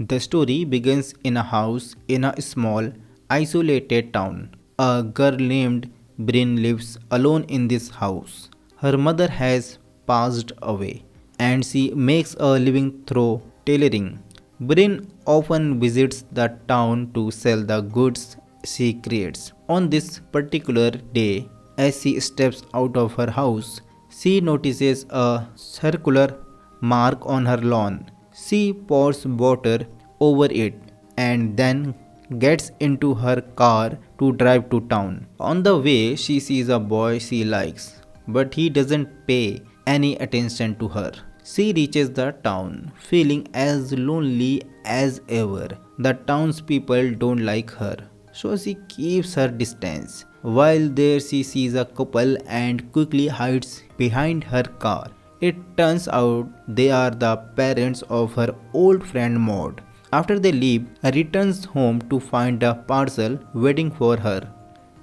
The story begins in a house in a small, isolated town. A girl named Bryn lives alone in this house. Her mother has passed away and she makes a living through tailoring. Bryn often visits the town to sell the goods she creates. On this particular day, as she steps out of her house, she notices a circular mark on her lawn. She pours water over it and then gets into her car to drive to town. On the way, she sees a boy she likes, but he doesn't pay any attention to her. She reaches the town, feeling as lonely as ever. The townspeople don't like her, so she keeps her distance. While there, she sees a couple and quickly hides behind her car. It turns out they are the parents of her old friend Maud. After they leave, she returns home to find a parcel waiting for her.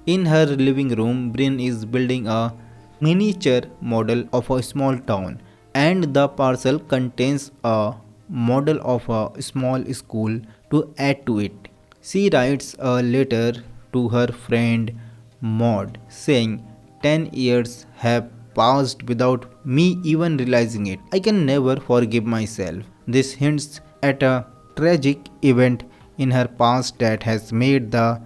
In her living room, Bryn is building a miniature model of a small town, and the parcel contains a model of a small school to add to it. She writes a letter to her friend Maud saying, 10 years have passed without me even realizing it. I can never forgive myself. This hints at a tragic event in her past that has made the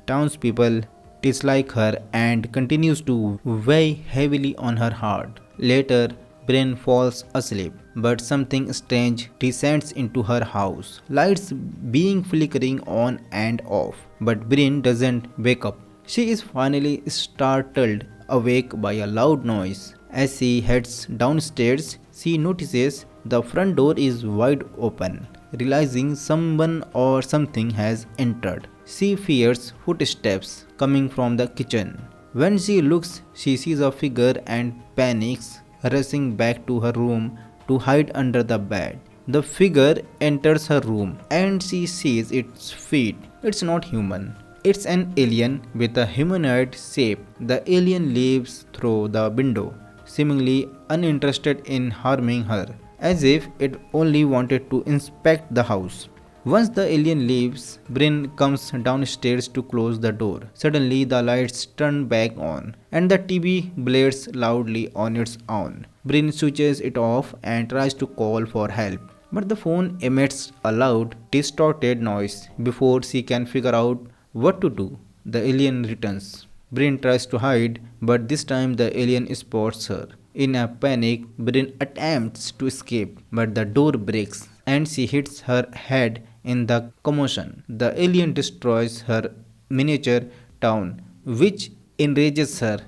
townspeople dislike her and continues to weigh heavily on her heart. Later, Bryn falls asleep, but something strange descends into her house. Lights being flickering on and off, but Bryn doesn't wake up. She is finally startled awake by a loud noise. As she heads downstairs, she notices the front door is wide open. Realizing someone or something has entered, she fears footsteps coming from the kitchen. When she looks, she sees a figure and panics, rushing back to her room to hide under the bed. The figure enters her room and she sees its feet. It's not human. It's an alien with a humanoid shape. The alien leaps through the window, seemingly uninterested in harming her, as if it only wanted to inspect the house. Once the alien leaves, Bryn comes downstairs to close the door. Suddenly, the lights turn back on, and the TV blares loudly on its own. Bryn switches it off and tries to call for help, but the phone emits a loud, distorted noise. Before she can figure out what to do, the alien returns. Bryn tries to hide, but this time the alien spots her. In a panic, Bryn attempts to escape, but the door breaks and she hits her head in the commotion. The alien destroys her miniature town, which enrages her.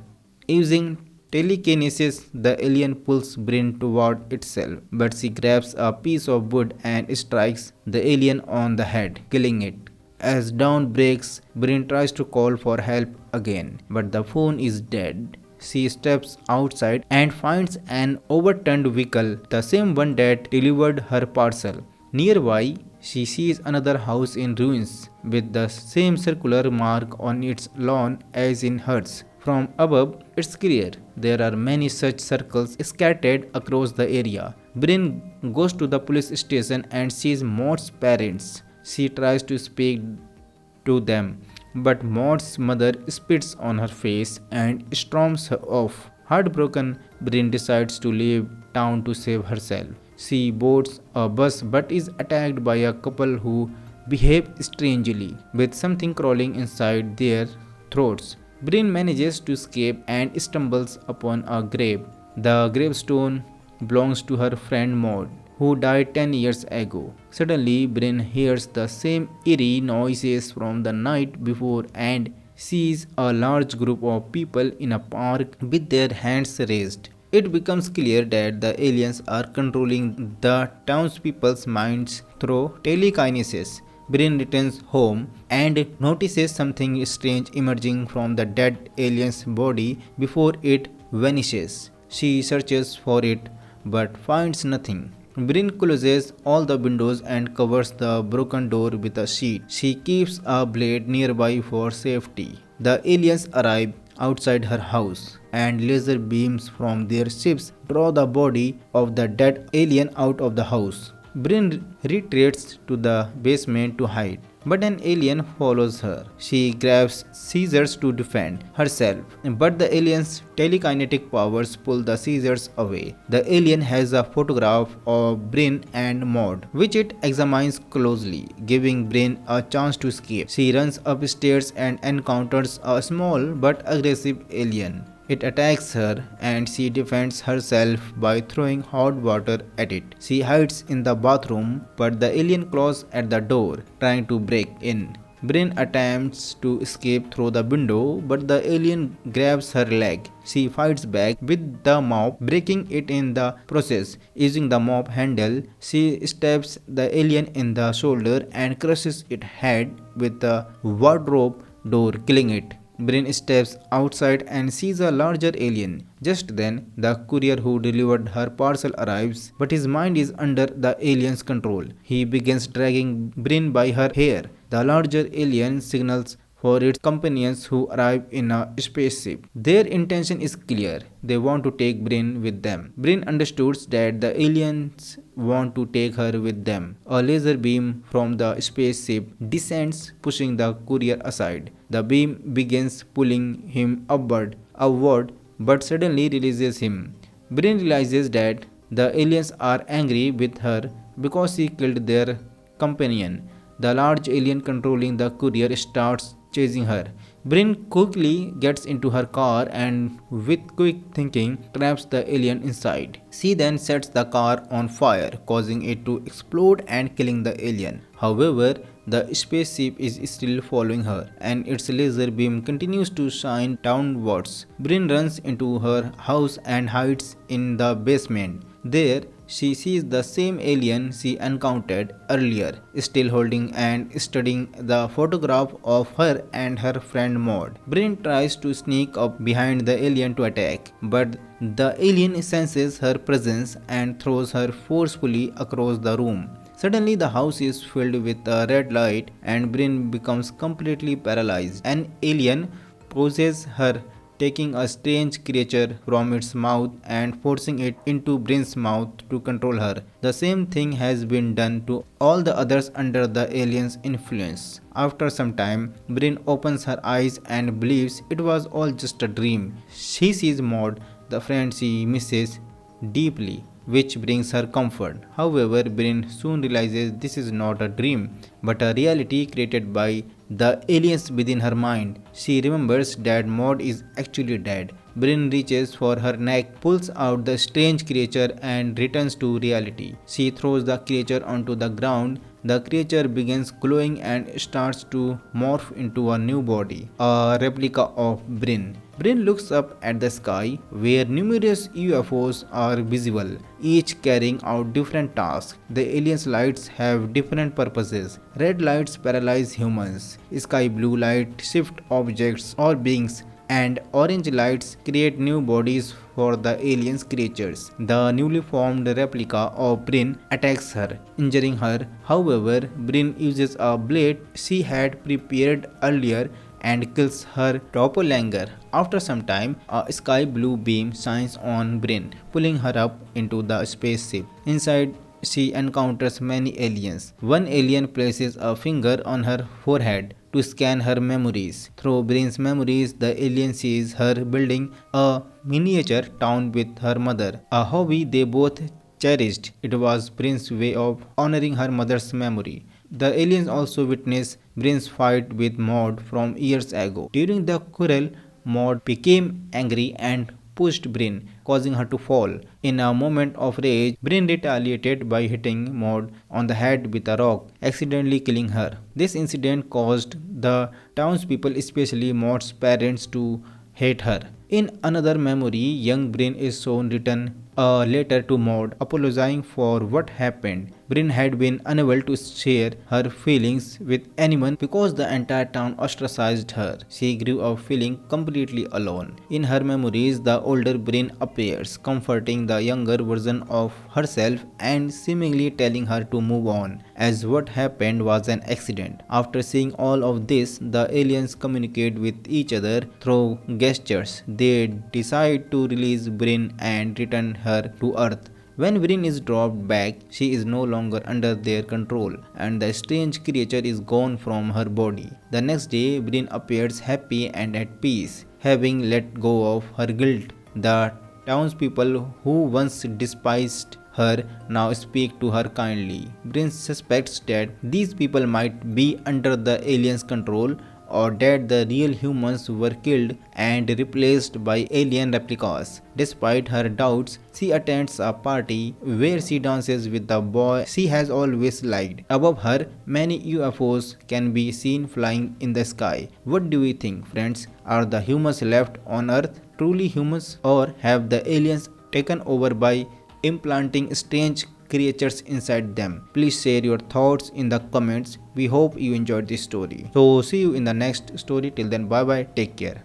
Using telekinesis, the alien pulls Bryn toward itself, but she grabs a piece of wood and strikes the alien on the head, killing it. As dawn breaks, Bryn tries to call for help again, but the phone is dead. She steps outside and finds an overturned vehicle, the same one that delivered her parcel. Nearby, she sees another house in ruins with the same circular mark on its lawn as in hers. From above, it's clear there are many such circles scattered across the area. Bryn goes to the police station and sees Maud's parents. She tries to speak to them, but Maud's mother spits on her face and storms her off. Heartbroken, Bryn decides to leave town to save herself. She boards a bus but is attacked by a couple who behave strangely, with something crawling inside their throats. Bryn manages to escape and stumbles upon a grave. The gravestone belongs to her friend Maud, who died 10 years ago. Suddenly, Bryn hears the same eerie noises from the night before and sees a large group of people in a park with their hands raised. It becomes clear that the aliens are controlling the townspeople's minds through telekinesis. Bryn returns home and notices something strange emerging from the dead alien's body before it vanishes. She searches for it but finds nothing. Bryn closes all the windows and covers the broken door with a sheet. She keeps a blade nearby for safety. The aliens arrive outside her house, and laser beams from their ships draw the body of the dead alien out of the house. Bryn retreats to the basement to hide. But an alien follows her. She grabs scissors to defend herself, but the alien's telekinetic powers pull the scissors away. The alien has a photograph of Bryn and Maud, which it examines closely, giving Bryn a chance to escape. She runs upstairs and encounters a small but aggressive alien. It attacks her and she defends herself by throwing hot water at it. She hides in the bathroom, but the alien claws at the door, trying to break in. Bryn attempts to escape through the window, but the alien grabs her leg. She fights back with the mop, breaking it in the process. Using the mop handle, she stabs the alien in the shoulder and crushes its head with the wardrobe door, killing it. Bryn steps outside and sees a larger alien. Just then, the courier who delivered her parcel arrives, but his mind is under the alien's control. He begins dragging Bryn by her hair. The larger alien signals for its companions who arrive in a spaceship. Their intention is clear. They want to take Bryn with them. Bryn understands that the aliens want to take her with them. A laser beam from the spaceship descends, pushing the courier aside. The beam begins pulling him upward, but suddenly releases him. Bryn realizes that the aliens are angry with her because she killed their companion. The large alien controlling the courier starts chasing her. Bryn quickly gets into her car and, with quick thinking, traps the alien inside. She then sets the car on fire, causing it to explode and killing the alien. However, the spaceship is still following her, and its laser beam continues to shine downwards. Bryn runs into her house and hides in the basement. There, she sees the same alien she encountered earlier, still holding and studying the photograph of her and her friend Maud. Bryn tries to sneak up behind the alien to attack, but the alien senses her presence and throws her forcefully across the room. Suddenly, the house is filled with a red light and Bryn becomes completely paralyzed. An alien possesses her, taking a strange creature from its mouth and forcing it into Bryn's mouth to control her. The same thing has been done to all the others under the alien's influence. After some time, Bryn opens her eyes and believes it was all just a dream. She sees Maud, the friend she misses deeply, which brings her comfort. However, Bryn soon realizes this is not a dream, but a reality created by the aliens within her mind. She remembers that Maud is actually dead. Bryn reaches for her neck, pulls out the strange creature and returns to reality. She throws the creature onto the ground. The creature begins glowing and starts to morph into a new body, a replica of Bryn. Bryn looks up at the sky, where numerous UFOs are visible, each carrying out different tasks. The aliens' lights have different purposes. Red lights paralyze humans, sky blue light shift objects or beings, and orange lights create new bodies for the aliens' creatures. The newly formed replica of Bryn attacks her, injuring her. However, Bryn uses a blade she had prepared earlier and kills her doppelganger. After some time, a sky blue beam shines on Bryn, pulling her up into the spaceship. Inside, she encounters many aliens. One alien places a finger on her forehead to scan her memories. Through Bryn's memories, the alien sees her building a miniature town with her mother, a hobby they both cherished. It was Bryn's way of honoring her mother's memory. The aliens also witness Bryn's fight with Maud from years ago. During the quarrel, Maud became angry and pushed Bryn, causing her to fall. In a moment of rage, Bryn retaliated by hitting Maud on the head with a rock, accidentally killing her. This incident caused the townspeople, especially Maud's parents, to hate her. In another memory, young Bryn is shown written a letter to Maud apologizing for what happened. Bryn had been unable to share her feelings with anyone because the entire town ostracized her. She grew up feeling completely alone. In her memories, the older Bryn appears, comforting the younger version of herself and seemingly telling her to move on, as what happened was an accident. After seeing all of this, the aliens communicate with each other through gestures. They decide to release Bryn and return her to Earth. When Brin is dropped back, she is no longer under their control and the strange creature is gone from her body. The next day, Brin appears happy and at peace, having let go of her guilt. The townspeople who once despised her now speak to her kindly. Brin suspects that these people might be under the aliens' control or that the real humans were killed and replaced by alien replicas. Despite her doubts, she attends a party where she dances with the boy she has always liked. Above her, many UFOs can be seen flying in the sky. What do you think, friends? Are the humans left on Earth truly humans, or have the aliens taken over by implanting strange creatures inside them? Please share your thoughts in the comments. We hope you enjoyed this story. So see you in the next story. Till then, bye bye. Take care.